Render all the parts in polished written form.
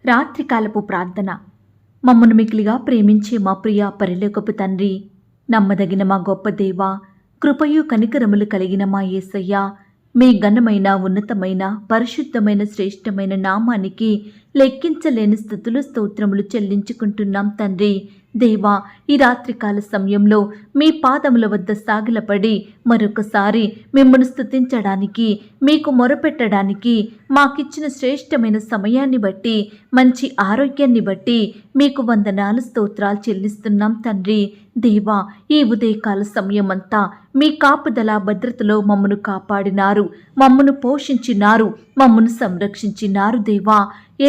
రాత్రికాలపు ప్రార్థన. మమ్మను మిక్కిలిగా ప్రేమించే మా ప్రియ పరలోకపు తండ్రి, నమ్మదగిన మా గొప్ప దేవా, కృపయు కనికరములు కలిగిన మా యేసయ్య, మీ ఘనమైన ఉన్నతమైన పరిశుద్ధమైన శ్రేష్టమైన నామానికి లెక్కించలేని స్థుతులు స్తోత్రములు చెల్లించుకుంటున్నాం తండ్రి. దేవా, ఈ రాత్రికాల సమయంలో మీ పాదముల వద్ద సాగిలపడి మరొకసారి మిమ్మల్ని స్తుతించడానికి, మీకు మొరపెట్టడానికి మాకిచ్చిన శ్రేష్టమైన సమయాన్ని బట్టి, మంచి ఆరోగ్యాన్ని బట్టి మీకు వందనాలు స్తోత్రాలు చెల్లిస్తున్నాం తండ్రి. దేవా, ఈ ఉదయకాల సమయమంతా మీ కాపుదల భద్రతలో మమ్మను కాపాడినారు, మమ్మను పోషించినారు, మమ్మను సంరక్షించినారు. దేవా,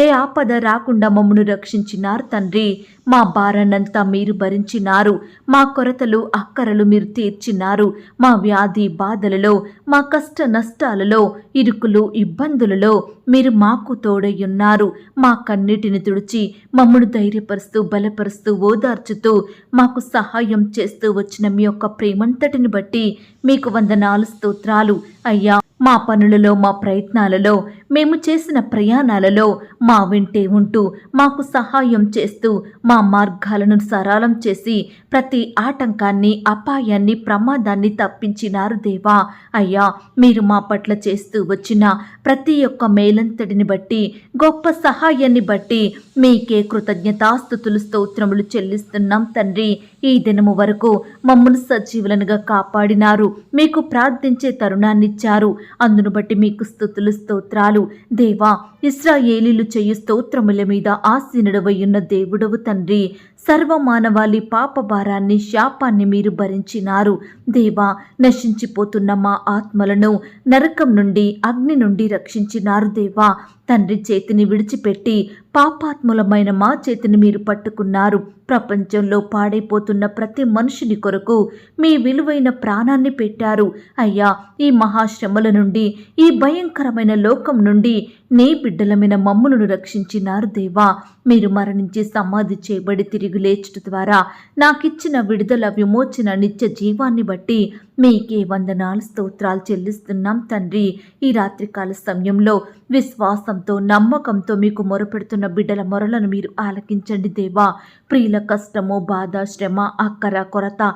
ఏ ఆపద రాకుండా మమ్మను రక్షించినారు తండ్రి. మా భారాన్నంతా మీరు భరించినారు, మా కొరతలు అక్కరలు మీరు తీర్చినారు. మా వ్యాధి బాధలలో, మా కష్ట నష్టాలలో, ఇరుకులు ఇబ్బందులలో మీరు మాకు తోడయ్యున్నారు. మా కన్నిటిని తుడిచి మమ్మను ధైర్యపరుస్తూ బలపరుస్తూ ఓదార్చుతూ మాకు సహాయం చేస్తూ వచ్చిన మీ యొక్క ప్రేమంతటిని బట్టి మీకు వందనాలు స్తోత్రాలు. అయ్యా, మా పనులలో, మా ప్రయత్నాలలో, మేము చేసిన ప్రయాణాలలో మా వెంటే ఉంటూ మాకు సహాయం చేస్తూ మా మార్గాలను సరళం చేసి ప్రతి ఆటంకాన్ని, అపాయాన్ని, ప్రమాదాన్ని తప్పించినారు దేవా. అయ్యా, మీరు మా పట్ల చేస్తూ వచ్చిన ప్రతి ఒక్క మేలంతటిని బట్టి, గొప్ప సహాయాన్ని బట్టి మీకే కృతజ్ఞతాస్తుతులు స్తోత్రములు చెల్లిస్తున్నాం తండ్రి. ఈ దినము వరకు మమ్మల్ని సజీవులనుగా కాపాడినారు, మీకు ప్రార్థించే తరుణాన్నిచ్చారు. అందును బట్టి మీకు స్తుతులు స్తోత్రాలు. దేవా, ఇశ్రాయేలీలు చేయు స్తోత్రముల మీద ఆసీనుడవయ్యున్న దేవుడవు తండ్రి. సర్వమానవాళి పాప భారాన్ని, శాపాన్ని మీరు భరించినారు. దేవా, నశించిపోతున్న మా ఆత్మలను నరకం నుండి, అగ్ని నుండి రక్షించినారు. దేవా, తండ్రి చేతిని విడిచిపెట్టి పాపాత్ములమైన మా చేతిని మీరు పట్టుకున్నారు. ప్రపంచంలో పాడైపోతున్న ప్రతి మనుషుని కొరకు మీ విలువైన ప్రాణాన్ని పెట్టారు. అయ్యా, ఈ మహాశ్రమల నుండి, ఈ భయంకరమైన లోకం నుండి నీ బిడ్డలమైన మమ్ములను రక్షించినారు. దేవా, మీరు మరణించి సమాధి చేయబడి తిరిగి లేచుట ద్వారా నాకిచ్చిన విడుదల, విమోచన, నిత్య జీవాన్ని బట్టి మీకే వందనాలు స్తోత్రాలు చెల్లిస్తున్నాం తండ్రి. ఈ రాత్రికాల సమయంలో విశ్వాసంతో, నమ్మకంతో మీకు మొరపెడుతున్న బిడ్డల మొరలను మీరు ఆలకించండి దేవా. ప్రియుల కష్టము, బాధ, శ్రమ, అక్కర, కొరత,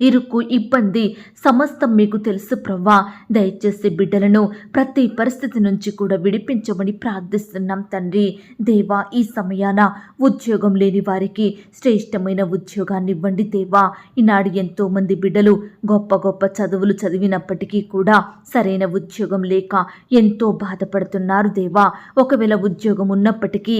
ఇరుకు, ఇబ్బంది సమస్తం మీకు తెలుసు ప్రవ్వా. దయచేసి బిడ్డలను ప్రతి పరిస్థితి నుంచి కూడా విడిపించమని ప్రార్థిస్తున్నాం తండ్రి. దేవా, ఈ సమయాన ఉద్యోగం లేని వారికి శ్రేష్టమైన ఉద్యోగాన్ని ఇవ్వండి దేవా. ఈనాడు ఎంతోమంది బిడ్డలు గొప్ప గొప్ప చదువులు చదివినప్పటికీ కూడా సరైన ఉద్యోగం లేక ఎంతో బాధపడుతున్నారు దేవా. ఒకవేళ ఉద్యోగం ఉన్నప్పటికీ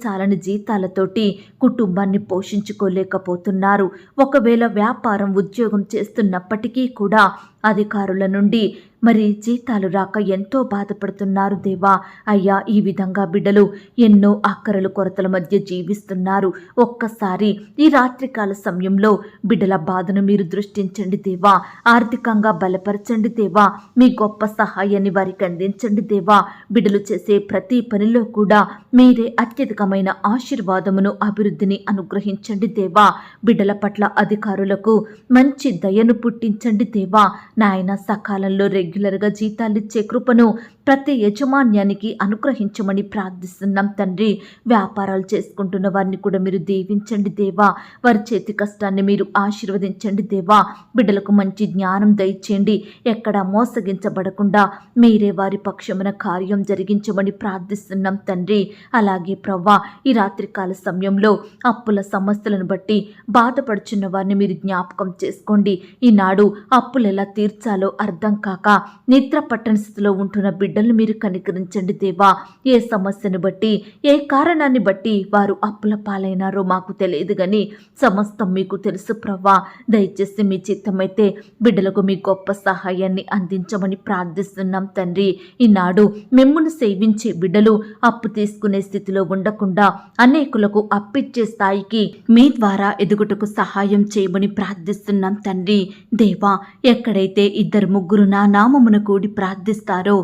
చాలని జీతాలతోటి కుటుంబాన్ని పోషించుకోలేకపోతున్నారు. ఒకవేళ వ్యాపారం, ఉద్యోగం చేస్తున్నప్పటికీ కూడా అధికారుల నుండి మరి జీతాలు రాక ఎంతో బాధపడుతున్నారు దేవా. అయ్యా, ఈ విధంగా బిడ్డలు ఎన్నో అక్కరలు, కొరతల మధ్య జీవిస్తున్నారు. ఒక్కసారి ఈ రాత్రికాల సమయంలో బిడ్డల బాధను మీరు దృష్టించండి దేవా. ఆర్థికంగా బలపరచండి దేవా. మీ గొప్ప సహాయాన్ని వారికి అందించండి దేవా. బిడ్డలు చేసే ప్రతి పనిలో కూడా మీరే అత్యధికమైన ఆశీర్వాదమును, అభివృద్ధిని అనుగ్రహించండి దేవా. బిడ్డల పట్ల అధికారులకు మంచి దయను పుట్టించండి దేవా. నాయన, సకాలంలో రెగ్యులర్గా జీతాలిచ్చే కృపను ప్రతి యజమాన్యానికి అనుగ్రహించమని ప్రార్థిస్తున్నాం తండ్రి. వ్యాపారాలు చేసుకుంటున్న వారిని కూడా మీరు దీవించండి దేవా. వారి చేతి కష్టాన్ని మీరు ఆశీర్వదించండి దేవా. బిడ్డలకు మంచి జ్ఞానం దయచేయండి. ఎక్కడా మోసగించబడకుండా మీరే వారి పక్షమున కార్యం జరిగించమని ప్రార్థిస్తున్నాం తండ్రి. అలాగే ప్రవ్వా, ఈ రాత్రికాల సమయంలో అప్పుల సమస్యలను బట్టి బాధపడుచున్న వారిని మీరు జ్ఞాపకం చేసుకోండి. ఈనాడు అప్పులు ఎలా తీర్చాలో అర్థం కాక నిద్ర పట్టని స్థితిలో ఉంటున్న బిడ్డలను మీరు కనికరించండి దేవా. ఏ సమస్యను బట్టి, ఏ కారణాన్ని బట్టి వారు అప్పుల పాలైనారో మాకు తెలియదు కానీ సమస్తం మీకు తెలుసు ప్రవ్వా. దయచేసి మీ చిత్తమైతే బిడ్డలకు మీ గొప్ప సహాయాన్ని అందించమని ప్రార్థిస్తున్నాం తండ్రి. ఈనాడు మిమ్మును సేవించే బిడ్డలు అప్పు తీసుకునే స్థితిలో ఉండకుండా అనేకులకు అప్పిచ్చే స్థాయికి మీ ద్వారా ఎదుగుటకు సహాయం చేయమని ప్రార్థిస్తున్నాం తండ్రి. దేవా, ఎక్కడైతే ఇద్దరు ముగ్గురు నా నామమున కూడి ప్రార్థిస్తారో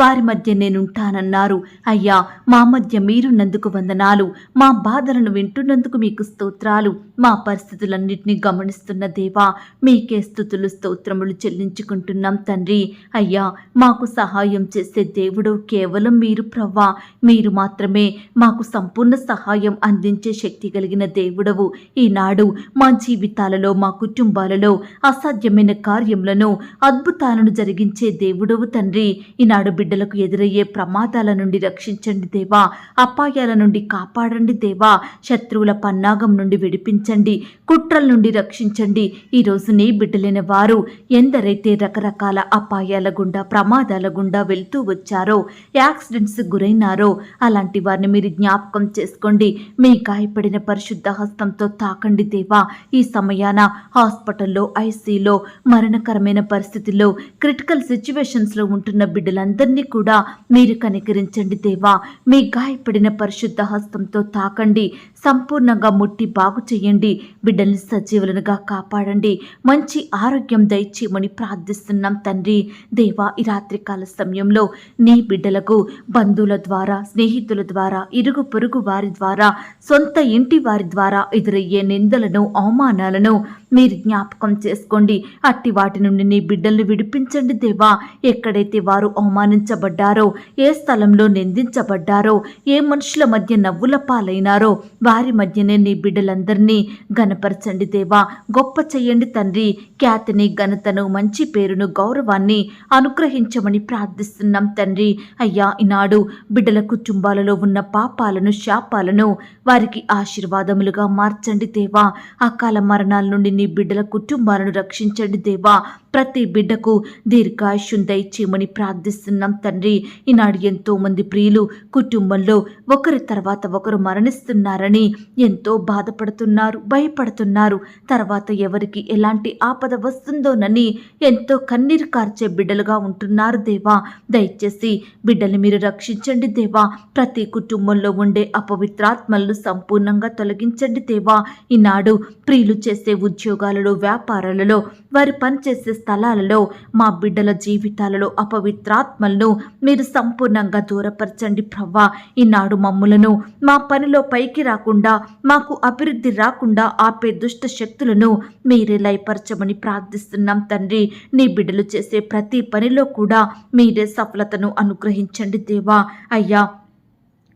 వారి మధ్య నేనుంటానన్నారు. అయ్యా, మా మధ్య మీరున్నందుకు వందనాలు. మా బాధలను వింటున్నందుకు మీకు స్తోత్రాలు. మా పరిస్థితులన్నింటినీ గమనిస్తున్న దేవా, మీకే స్తుతులు స్తోత్రములు చెల్లించుకుంటున్నాం తండ్రి. అయ్యా, మాకు సహాయం చేసే దేవుడు కేవలం మీరు ప్రవ్వా. మీరు మాత్రమే మాకు సంపూర్ణ సహాయం అందించే శక్తి కలిగిన దేవుడవు. ఈనాడు మా జీవితాలలో, మా కుటుంబాలలో అసాధ్యమైన కార్యములను, అద్భుతాలను జరిగించే దేవుడవు తండ్రి. ఈనాడు బిడ్డలకు ఎదురయ్యే ప్రమాదాల నుండి రక్షించండి దేవా. అపాయాల నుండి కాపాడండి దేవా. శత్రువుల పన్నాగం నుండి విడిపించండి. కుట్రల నుండి రక్షించండి. ఈరోజు నీ బిడ్డలైన వారు ఎందరైతే రకరకాల అపాయాల గుండా, ప్రమాదాల గుండా వెళ్తూ వచ్చారో, యాక్సిడెంట్స్ గురైనారో, అలాంటి వారిని మీరు జ్ఞాపకం చేసుకోండి. మీ గాయపడిన పరిశుద్ధ హస్తంతో తాకండి దేవా. ఈ సమయాన హాస్పిటల్లో, ఐసీలో, మరణకరమైన పరిస్థితుల్లో, క్రిటికల్ సిచ్యువేషన్స్లో ఉంటున్న బిడ్డలందరినీ కూడా మీరు కనికరించండి దేవా. మీ గాయపడిన పరిశుద్ధ హస్తంతో తాకండి. సంపూర్ణంగా ముట్టి బాగు చేయండి. బిడ్డల్ని సజీవులుగా కాపాడండి. మంచి ఆరోగ్యం దయచేయమని ప్రార్థిస్తున్నాం తండ్రి. దేవా, ఈ రాత్రికాల సమయంలో నీ బిడ్డలకు బంధువుల ద్వారా, స్నేహితుల ద్వారా, ఇరుగు పొరుగు వారి ద్వారా, సొంత ఇంటి వారి ద్వారా ఎదురయ్యే నిందలను, అవమానాలను మీరు జ్ఞాపకం చేసుకోండి. అట్టి వాటి నుండి నీ బిడ్డల్ని విడిపించండి దేవా. ఎక్కడైతే వారు అవమానించబడ్డారో, ఏ స్థలంలో నిందించబడ్డారో, ఏ మనుషుల మధ్య నవ్వుల పాలైనారో, వారి మధ్యనే నీ బిడ్డలందరినీ గణపరచండి దేవా. గొప్ప చెయ్యండి తండ్రి. ఖ్యాతిని, ఘనతను, మంచి పేరును, గౌరవాన్ని అనుగ్రహించమని ప్రార్థిస్తున్నాం తండ్రి. అయ్యా, ఈనాడు బిడ్డల కుటుంబాలలో ఉన్న పాపాలను, శాపాలను వారికి ఆశీర్వాదములుగా మార్చండి దేవా. అకాల మరణాల నుండి నీ బిడ్డల కుటుంబాలను రక్షించండి దేవా. ప్రతి బిడ్డకు దీర్ఘాయుష్యం దయచేయమని ప్రార్థిస్తున్నాం తండ్రి. ఈనాడు ఎంతో మంది ప్రియులు కుటుంబంలో ఒకరి తర్వాత ఒకరు మరణిస్తున్నారని ఎంతో బాధపడుతున్నారు, భయపడుతున్నారు. తర్వాత ఎవరికి ఎలాంటి ఆపద వస్తుందోనని ఎంతో కన్నీరు కార్చే బిడ్డలుగా ఉంటున్నారు దేవా. దయచేసి బిడ్డలు మీరు రక్షించండి దేవా. ప్రతి కుటుంబంలో ఉండే అపవిత్రాత్మలను సంపూర్ణంగా తొలగించండి దేవా. ఈనాడు ప్రియులు చేసే ఉద్యోగాలలో, వ్యాపారాలలో, వారి పనిచేసే స్థలాలలో, మా బిడ్డల జీవితాలలో అపవిత్రాత్మలను మీరు సంపూర్ణంగా దూరపరచండి ప్రవ్వా. ఈనాడు మమ్ములను మా పనిలో పైకి రాకుండా, మాకు అభివృద్ధి రాకుండా ఆపే దుష్ట శక్తులను మీరే లయపరచమని ప్రార్థిస్తున్నాం తండ్రి. నీ బిడ్డలు చేసే ప్రతి పనిలో కూడా మీరే సఫలతను అనుగ్రహించండి దేవా. అయ్యా,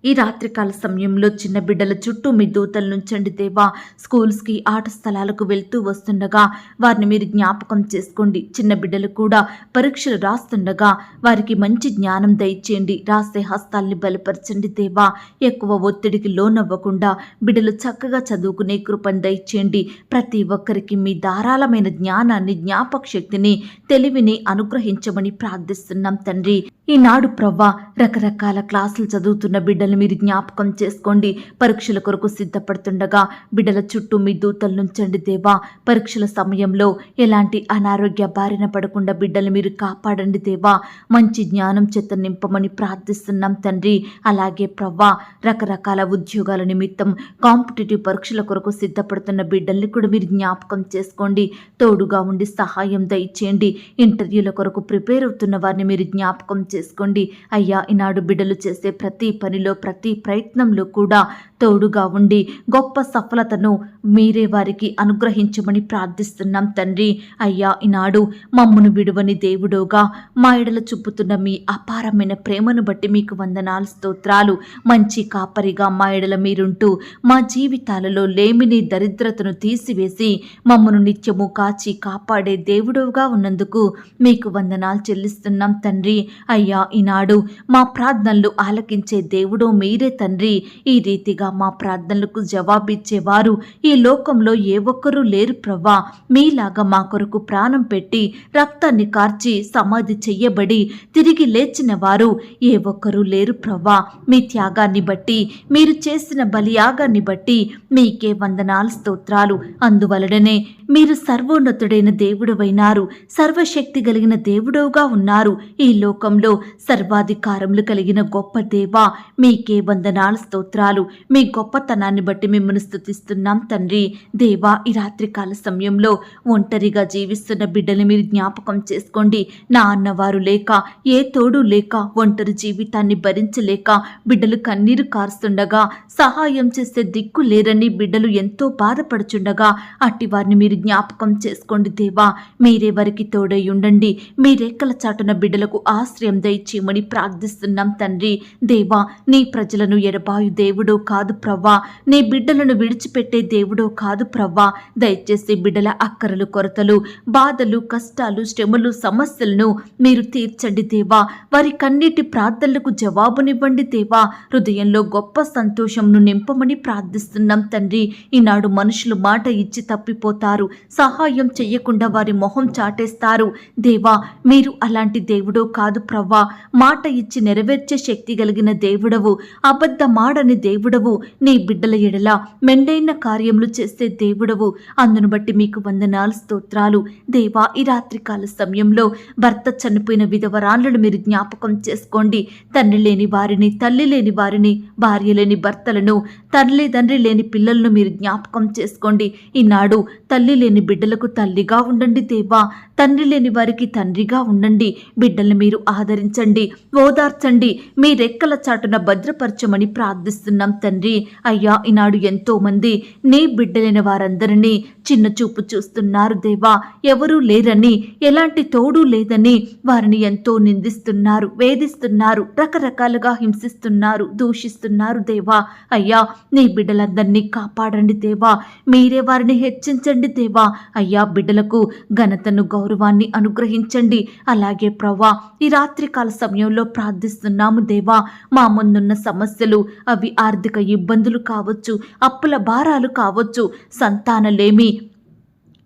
ఈ రాత్రికాల సమయంలో చిన్న బిడ్డల చుట్టూ మీ దూతలు నుంచండి దేవా. స్కూల్స్కి, ఆట స్థలాలకు వెళ్తూ వస్తుండగా వారిని మీరు జ్ఞాపకం చేసుకోండి. చిన్న బిడ్డలు కూడా పరీక్షలు రాస్తుండగా వారికి మంచి జ్ఞానం దయచేయండి. రాసే హస్తాల్ని బలపరచండి దేవా. ఎక్కువ ఒత్తిడికి లోనవ్వకుండా బిడ్డలు చక్కగా చదువుకునే కృపను దయచేయండి. ప్రతి ఒక్కరికి మీ ధారాళమైన జ్ఞానాన్ని, జ్ఞాపక శక్తిని, తెలివిని అనుగ్రహించమని ప్రార్థిస్తున్నాం తండ్రి. ఈనాడు ప్రవ్వా, రకరకాల క్లాసులు చదువుతున్న బిడ్డలు మీరు జ్ఞాపకం చేసుకోండి. పరీక్షల కొరకు సిద్ధపడుతుండగా బిడ్డల చుట్టూ మీ దూతలు నుంచండి దేవా. పరీక్షల సమయంలో ఎలాంటి అనారోగ్య బారిన పడకుండా బిడ్డలు మీరు కాపాడండి దేవా. మంచి జ్ఞానం చేత నింపమని ప్రార్థిస్తున్నాం తండ్రి. అలాగే ప్రవ్వా, రకరకాల ఉద్యోగాల నిమిత్తం కాంపిటేటివ్ పరీక్షల కొరకు సిద్ధపడుతున్న బిడ్డల్ని కూడా మీరు జ్ఞాపకం చేసుకోండి. తోడుగా ఉండి సహాయం దయచేయండి. ఇంటర్వ్యూల కొరకు ప్రిపేర్ అవుతున్న వారిని మీరు జ్ఞాపకం చేసుకోండి. అయ్యా, ఈనాడు బిడ్డలు చేసే ప్రతి పనిలో, ప్రతి ప్రయత్నంలో కూడా తోడుగా ఉండి గొప్ప సఫలతను మీరే వారికి అనుగ్రహించమని ప్రార్థిస్తున్నాం తండ్రి. అయ్యా, ఈనాడు మమ్మును విడువని దేవుడోగా మా ఎడల చూపుతున్న మీ అపారమైన ప్రేమను బట్టి మీకు వందనాలు, స్తోత్రాలు. మంచి కాపరిగా మా ఎడల మీరుంటూ మా జీవితాలలో లేమిని, దరిద్రతను తీసివేసి మమ్మను నిత్యము కాచి కాపాడే దేవుడుగా ఉన్నందుకు మీకు వందనాలు చెల్లిస్తున్నాం తండ్రి. అయ్యా, ఈనాడు మా ప్రార్థనలు ఆలకించే దేవుడు మీరే తండ్రి. ఈ రీతిగా మా ప్రార్థనలకు జవాబిచ్చేవారు ఈ లోకంలో ఏ ఒక్కరూ లేరు ప్రవ్వా. మీలాగా మా కొరకు ప్రాణం పెట్టి, రక్తాన్ని కార్చి, సమాధి చెయ్యబడి తిరిగి లేచిన వారు ఏ ఒక్కరూ లేరు ప్రవ్వా. మీ త్యాగాన్ని బట్టి, మీరు చేసిన బలియాగాన్ని బట్టి మీకే వందనాలు, స్తోత్రాలు. అందువలననే మీరు సర్వోన్నతుడైన దేవుడవైనారు, సర్వశక్తి కలిగిన దేవుడవుగా ఉన్నారు. ఈ లోకంలో సర్వాధికారములు కలిగిన గొప్ప దేవా, మీకే వందనాలు స్తోత్రాలు. మీ గొప్పతనాన్ని బట్టి మిమ్మల్ని స్తుతిస్తున్నాం తండ్రి. దేవా, ఈ రాత్రికాల సమయంలో ఒంటరిగా జీవిస్తున్న బిడ్డలు మీరు జ్ఞాపకం చేసుకోండి. నా అన్నవారు లేక, ఏ తోడు లేక, ఒంటరి జీవితాన్ని భరించలేక బిడ్డలు కన్నీరు కారుస్తుండగా, సహాయం చేసే దిక్కు లేరని బిడ్డలు ఎంతో బాధపడుచుండగా అట్టి వారిని మీరు జ్ఞాపకం చేసుకోండి దేవా. మీరే వారికి తోడై ఉండండి. మీ రెక్కల చాటున బిడ్డలకు ఆశ్రయం దయచేయమని ప్రార్థిస్తున్నాం తండ్రి. దేవా, నీ ప్రజలను ఎడబాయు దేవుడో కాదు ప్రవ్వా, నీ బిడ్డలను విడిచిపెట్టే దేవుడో కాదు ప్రవ్వా. దయచేసి బిడ్డల అక్కరలు, కొరతలు, బాధలు, కష్టాలు, శ్రమలు, సమస్యలను మీరు తీర్చండి దేవా. వారి కన్నీటి ప్రార్థనలకు జవాబునివ్వండి దేవా. హృదయంలో గొప్ప సంతోషంను నింపమని ప్రార్థిస్తున్నాం తండ్రి. ఈనాడు మనుషులు మాట ఇచ్చి తప్పిపోతారు, సహాయం చెయ్యకుండా వారి మొహం చాటేస్తారు. దేవా, మీరు అలాంటి దేవుడో కాదు ప్రవ్వా. మాట ఇచ్చి నెరవేర్చే శక్తి కలిగిన దేవుడవు, అబద్ధమాడని దేవుడవు, నీ బిడ్డల ఎడల మెండైన కార్యములు చేసే దేవుడవు. అందును బట్టి మీకు వందనాలు స్తోత్రాలు. దేవా, ఈ రాత్రికాల సమయంలో భర్త చనిపోయిన విధవరాళ్లను మీరు జ్ఞాపకం చేసుకోండి. తండ్రి లేని వారిని, తల్లి లేని వారిని, భార్య లేని భర్తలను, తండ్రి లేని పిల్లలను మీరు జ్ఞాపకం చేసుకోండి. ఈనాడు తల్లి లేని బిడ్డలకు తల్లిగా ఉండండి దేవా. తండ్రి లేని వారికి తండ్రిగా ఉండండి. బిడ్డల్ని మీరు ఆదరించండి, ఓదార్చండి, మీ రెక్కల చాటున భద్రపరచమని ప్రార్థిస్తున్నాం తండ్రి. అయ్యా, ఈనాడు ఎంతో మంది నీ బిడ్డలైన వారందరినీ చిన్న చూపు చూస్తున్నారు దేవా. ఎవరూ లేరని, ఎలాంటి తోడు లేదని వారిని ఎంతో నిందిస్తున్నారు, వేధిస్తున్నారు, రకరకాలుగా హింసిస్తున్నారు, దూషిస్తున్నారు దేవా. అయ్యా, నీ బిడ్డలందరినీ కాపాడండి దేవా. మీరే వారిని హెచ్చించండి దేవా. అయ్యా, బిడ్డలకు ఘనతను, గౌరవాన్ని అనుగ్రహించండి. అలాగే ప్రవ్వా, ఈ రాత్రికాల సమయంలో ప్రార్థిస్తున్నాము దేవా. మా ముందున్న సమస్యలు, అవి ఆర్థిక ఇబ్బందులు కావచ్చు, అప్పుల భారాలు కావచ్చు, సంతానలేమి,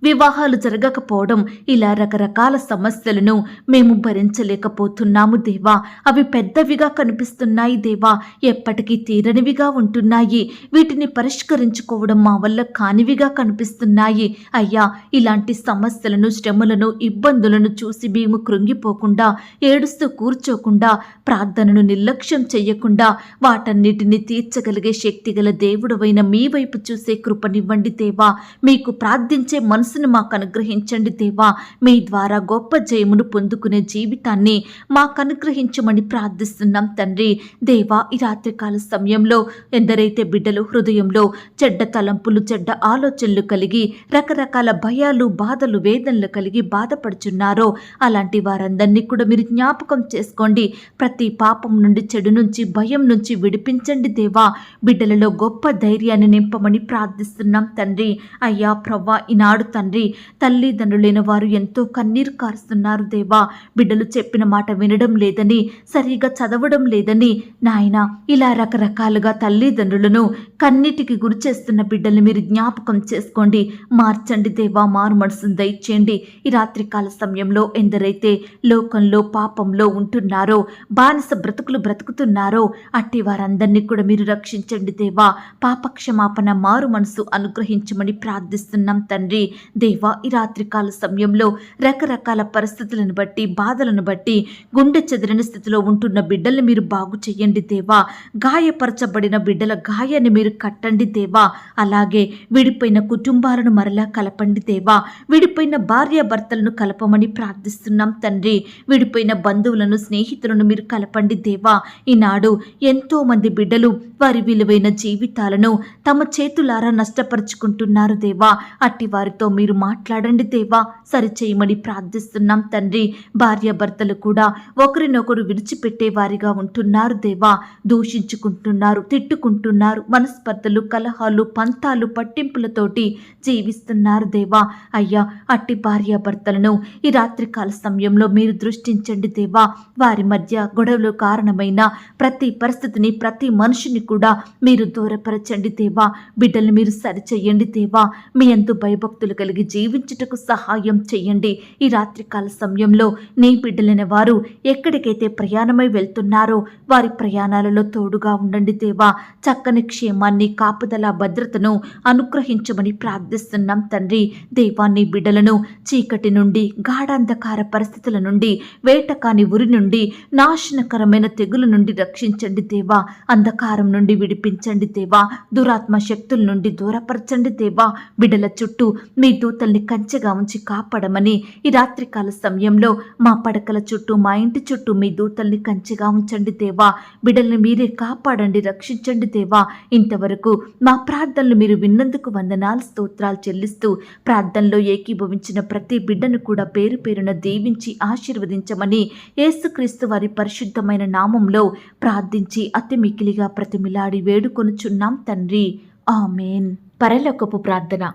వివాహాలు జరగకపోవడం, ఇలా రకరకాల సమస్యలను మేము భరించలేకపోతున్నాము దేవా. అవి పెద్దవిగా కనిపిస్తున్నాయి దేవా, ఎప్పటికీ తీరనివిగా ఉంటున్నాయి. వీటిని పరిష్కరించుకోవడం మా వల్ల కానివిగా కనిపిస్తున్నాయి. అయ్యా, ఇలాంటి సమస్యలను, శ్రమలను, ఇబ్బందులను చూసి మేము కృంగిపోకుండా, ఏడుస్తూ కూర్చోకుండా, ప్రార్థనను నిర్లక్ష్యం చెయ్యకుండా, వాటన్నిటిని తీర్చగలిగే శక్తిగల దేవుడవైన మీ వైపు చూసే కృపనివ్వండి దేవా. మీకు ప్రార్థించే మనసును మాకు అనుగ్రహించండి దేవా. మీ ద్వారా గొప్ప జయమును పొందుకునే జీవితాన్ని మాకు అనుగ్రహించమని ప్రార్థిస్తున్నాం తండ్రి. దేవా, ఈ రాత్రికాల సమయంలో ఎందరైతే బిడ్డలు హృదయంలో చెడ్డ తలంపులు, చెడ్డ ఆలోచనలు కలిగి, రకరకాల భయాలు, బాధలు, వేదనలు కలిగి బాధపడుచున్నారో అలాంటి వారందరినీ కూడా మీరు జ్ఞాపకం చేసుకోండి. ప్రతి పాపం నుండి, చెడు నుంచి, భయం నుంచి విడిపించండి దేవా. బిడ్డలలో గొప్ప ధైర్యాన్ని నింపమని ప్రార్థిస్తున్నాం తండ్రి. అయ్యా ప్రవ్వా, ఈనాడు తండ్రి, తల్లిదండ్రులైన వారు ఎంతో కన్నీరు కారుస్తున్నారు దేవా. బిడ్డలు చెప్పిన మాట వినడం లేదని, సరిగా చదవడం లేదని నాయన, ఇలా రకరకాలుగా తల్లిదండ్రులను కన్నీటికి గురి చేస్తున్న బిడ్డల్ని మీరు జ్ఞాపకం చేసుకోండి. మార్చండి దేవా, మారు మనసును దయచేయండి. ఈ రాత్రికాల సమయంలో ఎందరైతే లోకంలో, పాపంలో ఉంటున్నారో, బానిస బ్రతుకులు బ్రతుకుతున్నారో అట్టి వారందరినీ కూడా మీరు రక్షించండి దేవా. పాపక్షమాపణ, మారు మనసు అనుగ్రహించమని ప్రార్థిస్తున్నాం తండ్రి. దేవా, ఈ రాత్రికాల సమయంలో రకరకాల పరిస్థితులను బట్టి, బాధలను బట్టి గుండె చెదిరిన స్థితిలో ఉంటున్న బిడ్డల్ని మీరు బాగు చేయండి దేవా. గాయపరచబడిన బిడ్డల గాయాన్ని మీరు కట్టండి దేవా. అలాగే విడిపోయిన కుటుంబాలను మరలా కలపండి దేవా. విడిపోయిన భార్యాభర్తలను కలపమని ప్రార్థిస్తున్నాం తండ్రి. విడిపోయిన బంధువులను, స్నేహితులను మీరు కలపండి దేవా. ఈనాడు ఎంతో మంది బిడ్డలు వారి విలువైన జీవితాలను తమ చేతులారా నష్టపరుచుకుంటున్నారు దేవా. అట్టి వారితో మీరు మాట్లాడండి దేవా. సరిచేయమని ప్రార్థిస్తున్నాం తండ్రి. భార్యాభర్తలు కూడా ఒకరినొకరు విడిచిపెట్టే వారిగా ఉంటున్నారు దేవా. దూషించుకుంటున్నారు, తిట్టుకుంటున్నారు, మనస్పర్ధలు, కలహాలు, పంతాలు, పట్టింపులతోటి జీవిస్తున్నారు దేవా. అయ్యా, అట్టి భార్యాభర్తలను ఈ రాత్రికాల సమయంలో మీరు దృష్టించండి దేవా. వారి మధ్య గొడవలు కారణమైన ప్రతి పరిస్థితిని, ప్రతి మనిషిని కూడా మీరు దూరపరచండి దేవా. బిడ్డల్ని మీరు సరిచెయ్యండి దేవా. మీ యందు భయభక్తులు కలిగి జీవించుటకు సహాయం చెయ్యండి. ఈ రాత్రికాల సమయంలో నీ బిడ్డలైన వారు ఎక్కడికైతే ప్రయాణమై వెళ్తున్నారో వారి ప్రయాణాలలో తోడుగా ఉండండి దేవా. చక్కని క్షేమాన్ని, కాపుదల, భద్రతను అనుగ్రహించమని ప్రార్థిస్తున్నాం తండ్రి. దేవా, నీ బిడ్డలను చీకటి నుండి, గాఢాంధకార పరిస్థితుల నుండి, వేటకాని ఉరి నుండి, నాశనకరమైన తెగుల నుండి రక్షించండి దేవా. అంధకారం నుండి విడిపించండి దేవా. దురాత్మ శక్తుల నుండి దూరపరచండి దేవా. బిడ్డల చుట్టూ మీ దూతల్ని కంచెగా ఉంచి కాపాడమని ఈ రాత్రికాల సమయంలో మా పడకల చుట్టూ, మా ఇంటి చుట్టూ మీ దూతల్ని కంచెగా ఉంచండి దేవా. బిడ్డల్ని మీరే కాపాడండి, రక్షించండి దేవా. ఇంతవరకు మా ప్రార్థనలు మీరు విన్నందుకు వందనాలు, స్తోత్రాలు చెల్లిస్తూ ప్రార్థనలో ఏకీభవించిన ప్రతి బిడ్డను కూడా పేరు పేరున దీవించి ఆశీర్వదించమని యేసుక్రీస్తు వారి పరిశుద్ధమైన నామంలో ప్రార్థించి అతి మికిలిగా ప్రతిమిలాడి వేడుకొనుచున్నాం తండ్రి. ఆమేన్. పరలోకపు ప్రార్థన.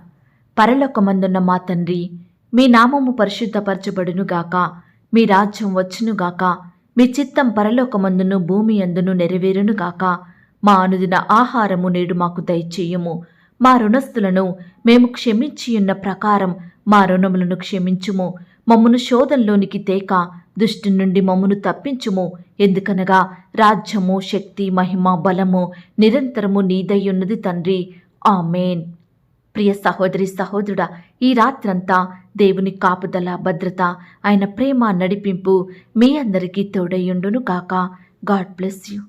పరలోకమందున్న మా తండ్రి, మీ నామము పరిశుద్ధపరచబడునుగాక. మీ రాజ్యం వచ్చునుగాక. మీ చిత్తం పరలోకమందును భూమి అందును నెరవేరునుగాక. మా అనుదిన ఆహారము నేడు మాకు దయచేయుము. మా రుణస్థులను మేము క్షమించియున్న ప్రకారం మా రుణములను క్షమించుము. మమ్మును శోధంలోనికి తేక దుష్టు నుండి మమ్మును తప్పించుము. ఎందుకనగా రాజ్యము, శక్తి, మహిమ, బలము నిరంతరము నీదయ్యున్నది తండ్రి. ఆమేన్. ప్రియ సహోదరి, సహోదరుడా, ఈ రాత్రంతా దేవుని కాపుదల, భద్రత, ఆయన ప్రేమ, నడిపింపు మీ అందరికీ తోడయ్యుండును గాక. God bless you.